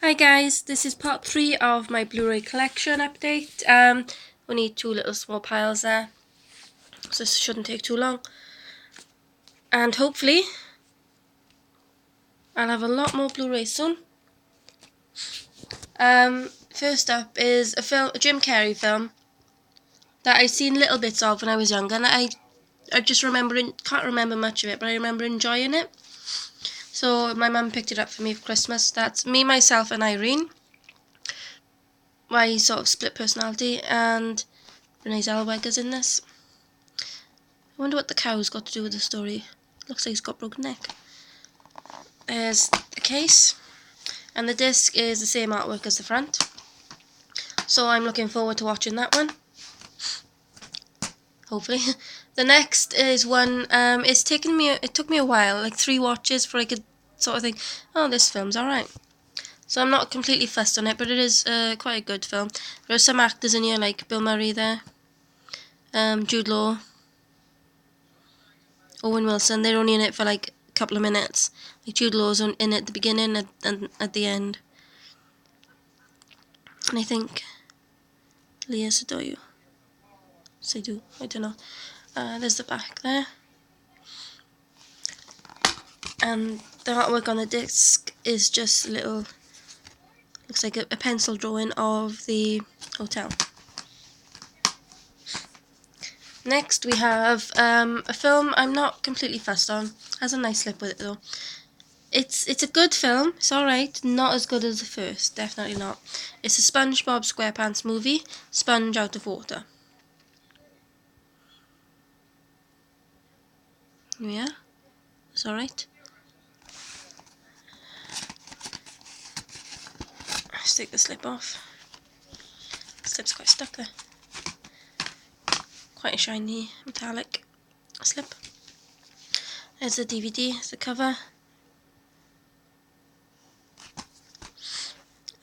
Hi guys, this is part 3 of my Blu-ray collection update. Only two little small piles there, so this shouldn't take too long. And hopefully, I'll have a lot more Blu-rays soon. First up is a Jim Carrey film that I've seen little bits of when I was younger, and I just can't remember much of it, but I remember enjoying it. So my mum picked it up for me for Christmas. That's Me, Myself and Irene. My sort of split personality, and Renee Zellweger's in this. I wonder what the cow's got to do with the story. Looks like he's got a broken neck. There's the case, and the disc is the same artwork as the front. So I'm looking forward to watching that one. Hopefully. The next is one. It took me a while, like 3 watches, for I could sort of think, oh, this film's alright. So I'm not completely fussed on it, but it is quite a good film. There are some actors in here, like Bill Murray there, Jude Law, Owen Wilson. They're only in it for like a couple of minutes. Like Jude Law's in it at the beginning and at the end. And I think Leah Sadoyo. Seydoux, I don't know. There's the back there. And the artwork on the disc is just a little, looks like a pencil drawing of the hotel. Next we have a film I'm not completely fussed on. Has a nice slip with it though. It's a good film. It's alright. Not as good as the first. Definitely not. It's a SpongeBob SquarePants movie, Sponge Out of Water. Yeah, it's alright. Let's take the slip off. The slip's quite stuck there. Quite a shiny metallic slip. There's the DVD, the cover.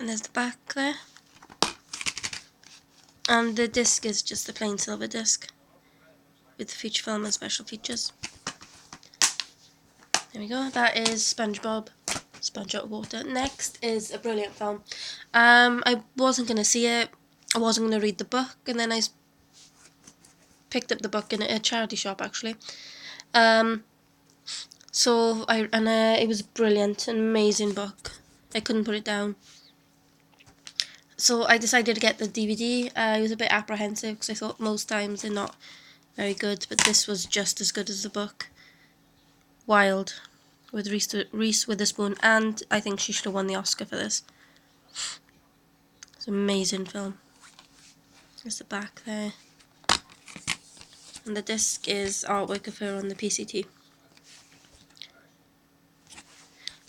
And there's the back there. And the disc is just the plain silver disc with the feature film and special features. There we go. That is SpongeBob, Sponge Out of Water. Next is a brilliant film. I wasn't going to see it. I wasn't going to read the book, and then I picked up the book in a charity shop actually. It was brilliant, an amazing book. I couldn't put it down. So I decided to get the DVD. I was a bit apprehensive because I thought most times they're not very good, but this was just as good as the book. Wild, with Reese Witherspoon, and I think she should have won the Oscar for this. It's an amazing film. There's the back there. And the disc is artwork of her on the PCT.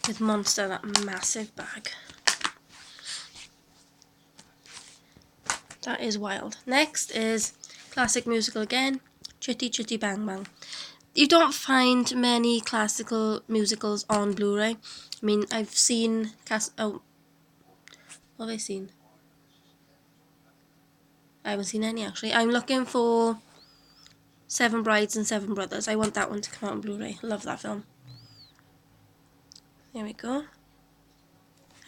With Monster, that massive bag. That is wild. Next is classic musical again, Chitty Chitty Bang Bang. You don't find many classical musicals on Blu-ray. I mean, I've seen what have I seen? I haven't seen any actually. I'm looking for Seven Brides and Seven Brothers. I want that one to come out on Blu-ray. Love that film. There we go.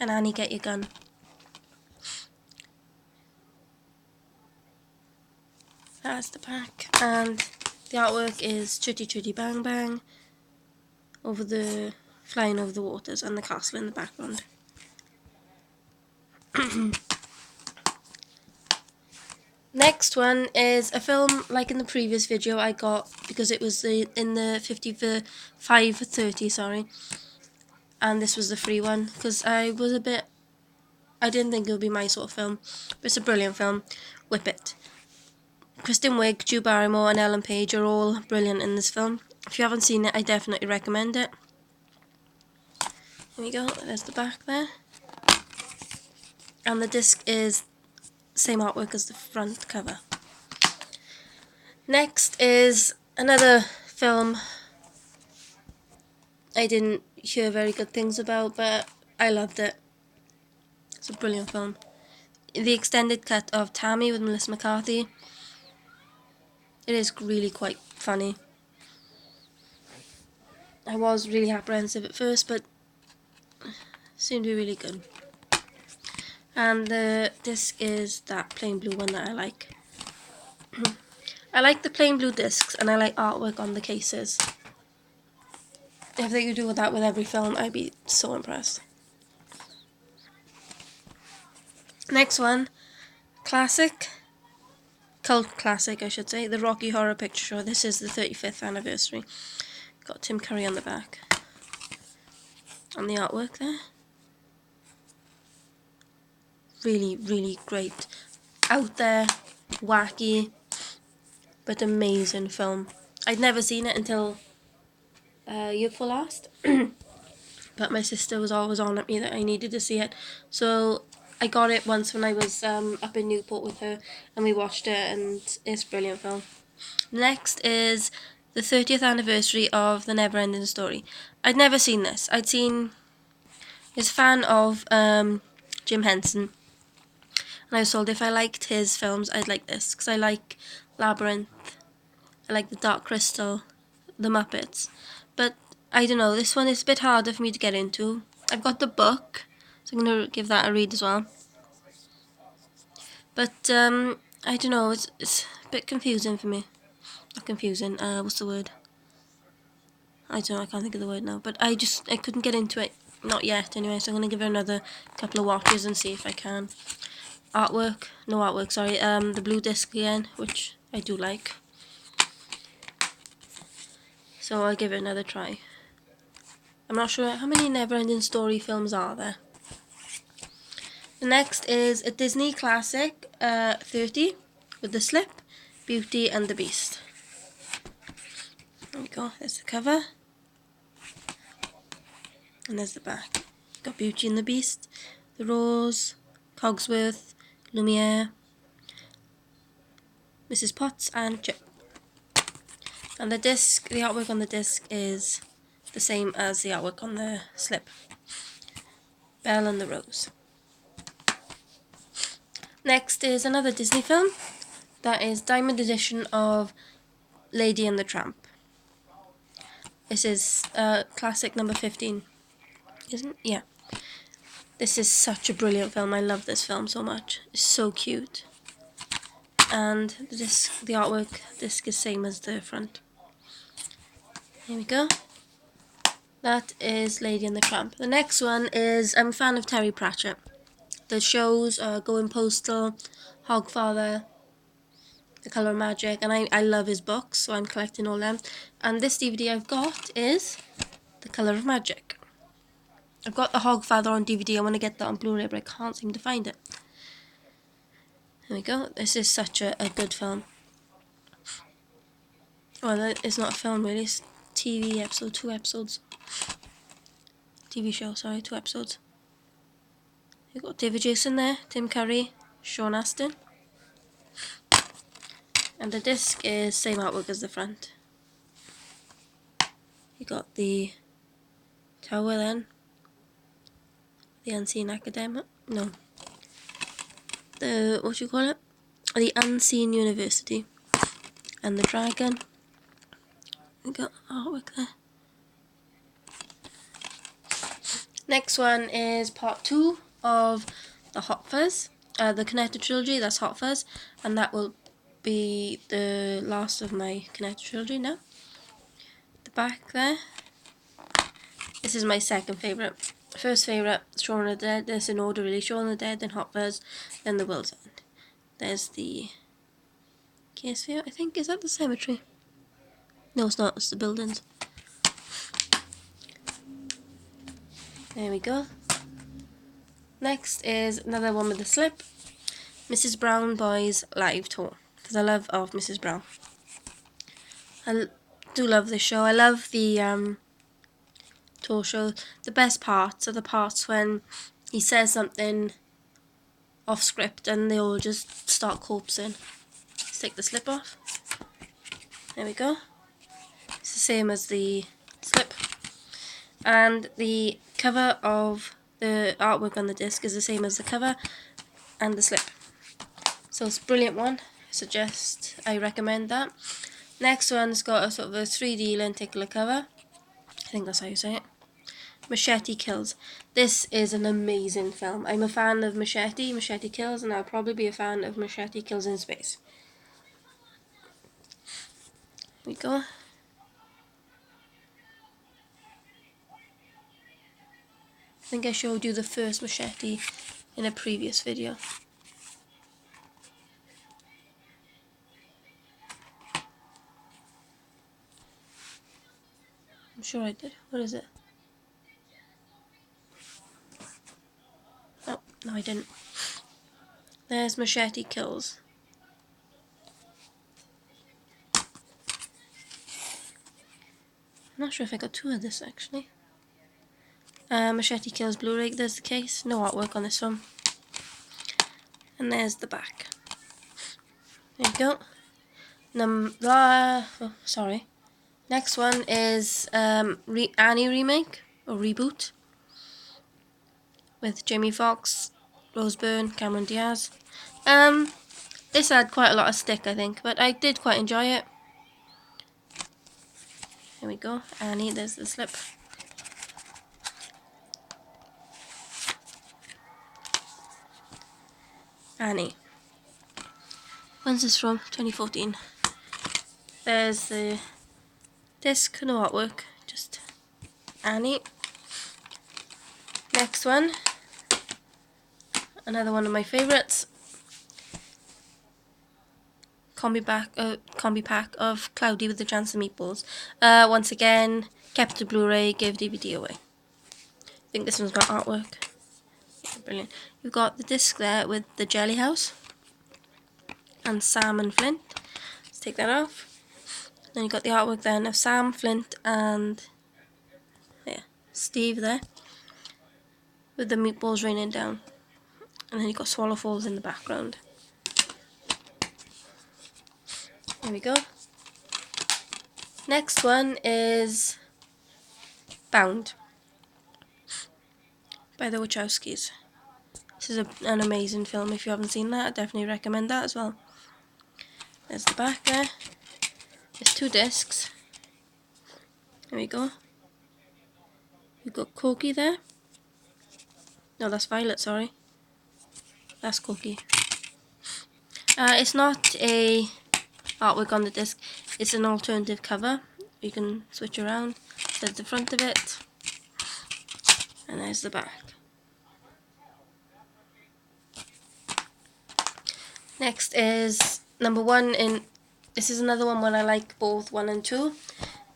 And Annie, get your gun. That's the back, and the artwork is Chitty Chitty Bang Bang flying over the waters, and the castle in the background. Next one is a film like in the previous video I got because it was in the 55 for 30, sorry, and this was the free one because I didn't think it would be my sort of film, but it's a brilliant film. Whip It. Kristen Wiig, Drew Barrymore and Ellen Page are all brilliant in this film. If you haven't seen it, I definitely recommend it. Here we go, there's the back there. And the disc is same artwork as the front cover. Next is another film I didn't hear very good things about, but I loved it. It's a brilliant film. The extended cut of Tammy with Melissa McCarthy. It is really quite funny. I was really apprehensive at first, but it seemed to be really good. And the disc is that plain blue one that I like. I like the plain blue discs, and I like artwork on the cases. If they could do that with every film, I'd be so impressed. Next one, classic, cult classic I should say, the Rocky Horror Picture Show. This is the 35th anniversary. Got Tim Curry on the back. And the artwork there. Really, really great. Out there, wacky, but amazing film. I'd never seen it until year before last. But my sister was always on at me that I needed to see it. So I got it once when I was up in Newport with her, and we watched it, and it's a brilliant film. Next is the 30th anniversary of The Neverending Story. I'd never seen this. I'd seen... was a fan of Jim Henson. And I was told if I liked his films, I'd like this. Because I like Labyrinth, I like The Dark Crystal, The Muppets. But I don't know, this one is a bit harder for me to get into. I've got the book, so I'm going to give that a read as well. But I don't know, it's a bit confusing for me. Not confusing, what's the word? I don't know, I can't think of the word now. But I couldn't get into it, not yet anyway, so I'm going to give it another couple of watches and see if I can. The blue disc again, which I do like. So I'll give it another try. I'm not sure how many Neverending Story films are there. The next is a Disney classic, 30, with The Slip, Beauty and the Beast. There we go, there's the cover. And there's the back. Got Beauty and the Beast, the Rose, Cogsworth, Lumiere, Mrs. Potts and Chip. And the disc, the artwork on the disc is the same as the artwork on the slip. Belle and the Rose. Next is another Disney film. That is Diamond Edition of Lady and the Tramp. This is classic number 15. Isn't it? Yeah. This is such a brilliant film. I love this film so much. It's so cute. And the artwork disc is same as the front. Here we go. That is Lady and the Tramp. The next one is, I'm a fan of Terry Pratchett. The shows Going Postal, Hogfather, The Colour of Magic, and I love his books, so I'm collecting all them. And this DVD I've got is The Colour of Magic. I've got the Hogfather on DVD. I want to get that on Blu-ray, but I can't seem to find it. There we go. This is such a good film. Well, it's not a film really. It's TV episode, 2 episodes. TV show, sorry, 2 episodes. You've got David Jason there, Tim Curry, Sean Astin. And the disc is same artwork as the front. You got the tower then. The Unseen Academic. No. What do you call it? The Unseen University. And the dragon. We got artwork there. Next one is part 2 of the Hot Fuzz. The Connected Trilogy, that's Hot Fuzz. And that will be the last of my Connected Trilogy now. The back there. This is my second favourite. First favourite, Shaun of the Dead. There's in order really. Shaun of the Dead, then Hot Fuzz, then The World's End. There's the case here, I think. Is that the cemetery? No, it's not. It's the buildings. There we go. Next is another one with the slip. Mrs. Brown Boys Live Tour. Because I love Mrs. Brown. I do love this show. I love the tour show. The best parts are the parts when he says something off script and they all just start corpsing. Let's take the slip off. There we go. It's the same as the slip. And the cover of the artwork on the disc is the same as the cover and the slip. So it's a brilliant one. I recommend that. Next one's got a sort of a 3D lenticular cover. I think that's how you say it. Machete Kills. This is an amazing film. I'm a fan of Machete Kills, and I'll probably be a fan of Machete Kills in Space. Here we go. I think I showed you the first Machete in a previous video. I'm sure I did. What is it? Oh, no I didn't. There's Machete Kills. I'm not sure if I got two of this actually. Machete Kills Blu-ray, there's the case. No artwork on this one. And there's the back. There you go. Sorry. Next one is Annie remake or reboot with Jamie Foxx, Rose Byrne, Cameron Diaz. This had quite a lot of stick, I think, but I did quite enjoy it. Here we go, Annie. There's the slip. Annie. When's this from? 2014. There's the disc, no artwork, just Annie. Next one, another one of my favourites. Combi pack of Cloudy with the Chance of Meatballs. Once again, kept to Blu-ray, gave DVD away. I think this one's got artwork. Yeah, brilliant. You've got the disc there with the Jelly House and Sam and Flint. Let's take that off. Then you've got the artwork then of Sam, Flint, and Steve there with the meatballs raining down. And then you've got Swallow Falls in the background. There we go. Next one is Bound by the Wachowskis. This is an amazing film. If you haven't seen that, I definitely recommend that as well. There's the back there. There's two discs. There we go. You've got Corky there. No, that's Violet, sorry. That's Corky. It's not a artwork on the disc. It's an alternative cover. You can switch around. There's the front of it. And there's the back. Next is number one in... This is another one where I like both 1 and 2.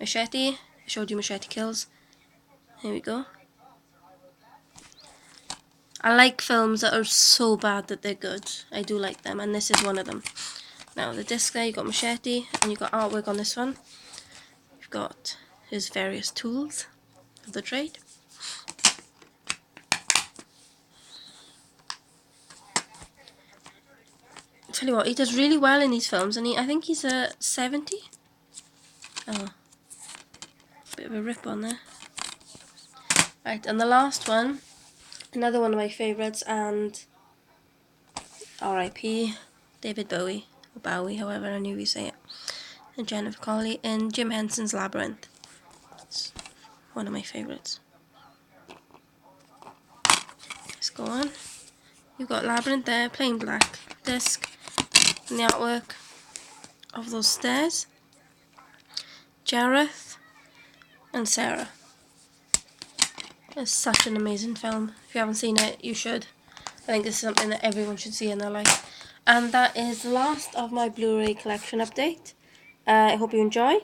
Machete. I showed you Machete Kills. Here we go. I like films that are so bad that they're good. I do like them, and this is one of them. Now, the disc there, you've got Machete, and you've got artwork on this one. You've got his various tools of the trade. I'll tell you what, he does really well in these films, and I think he's a 70. Oh, bit of a rip on there. Right, and the last one, another one of my favourites, and R.I.P. David Bowie, or Bowie, however I knew you say it, and Jennifer Connelly in Jim Henson's Labyrinth. It's one of my favourites. Let's go on. You've got Labyrinth there, plain black disc, and the artwork of those stairs. Jareth and Sarah. It's such an amazing film. If you haven't seen it, you should. I think this is something that everyone should see in their life. And that is the last of my Blu-ray collection update. I hope you enjoy.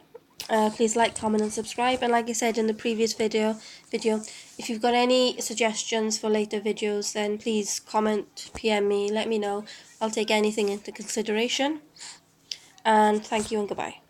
Please like, comment and subscribe. And like I said in the previous video, if you've got any suggestions for later videos, then please comment, PM me, let me know. I'll take anything into consideration. And thank you and goodbye.